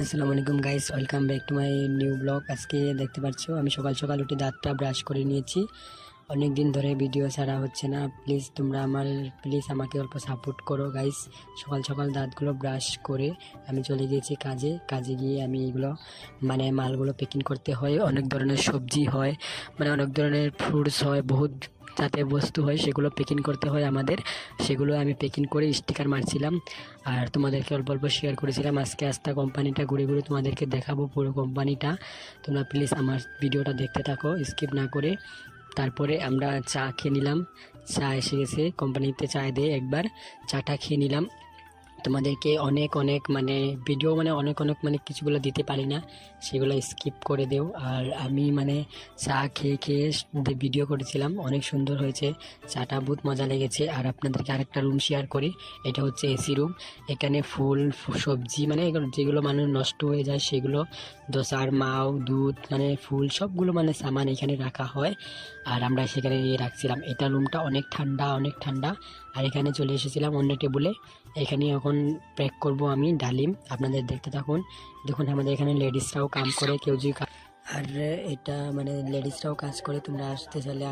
আসসালামু আলাইকুম guys, welcome back to my new blog. আজকে দেখতে পাচ্ছ আমি সকাল সকাল উঠে দাঁতটা ব্রাশ করে নিয়েছি। অনেক দিন ধরে ভিডিও ছাড়া হচ্ছে না। প্লিজ আমাকে অল্প সাপোর্ট করো গাইস। সকাল সকাল দাঁতগুলো ব্রাশ করে আমি চলে গিয়েছি কাজে গিয়ে আমি এগুলো মালগুলো প্যাকিং করতে হয়। অনেক ধরনের সবজি হয়, অনেক ধরনের ফ্রুটস হয়, বহুত জাতীয় বস্তু হয়, সেগুলো প্যাকিং করতে হয় আমাদের। সেগুলো আমি প্যাকিং করে স্টিকার মারছিলাম আর তোমাদেরকে অল্প অল্প শেয়ার করেছিলাম। আজকে কোম্পানিটা ঘুরে ঘুরে তোমাদেরকে দেখাবো, পুরো কোম্পানিটা। তোমরা প্লিজ আমার ভিডিওটা দেখতে থাকো স্কিপ না করে। তারপরে আমরা চা খেয়ে নিলাম। চা এসে গেছে, কোম্পানিতে চা দিয়ে একবার চাটা খেয়ে নিলাম। তোমাদেরকে অনেক অনেক ভিডিও অনেক অনেক কিছুগুলো দিতে পারি না, সেগুলো স্কিপ করে দেও। আর আমি চা খেয়ে খেয়ে ভিডিও করেছিলাম, অনেক সুন্দর হয়েছে চাটা, বহুত মজা লেগেছে। আর আপনাদেরকে আরেকটা রুম শেয়ার করি, এটা হচ্ছে এসি রুম। এখানে ফুল সবজি যেগুলো নষ্ট হয়ে যায় সেগুলো, দোসার মাও, দুধ, ফুল, সবগুলো সামান এখানে রাখা হয়। আর আমরা সেখানে নিয়ে রাখছিলাম। এটা রুমটা অনেক ঠান্ডা, অনেক ঠান্ডা। আর এখানে চলে এসেছিলাম অন্য টেবিলে। এখানে এখন প্যাক করব আমি ডালিম, আপনাদের দেখতে থাকুন। দেখুন আমাদের এখানে লেডিসরাও কাজ করে, কেউ যদি আর এটা লেডিসরাও কাজ করে, তোমরা আসতে চাইলে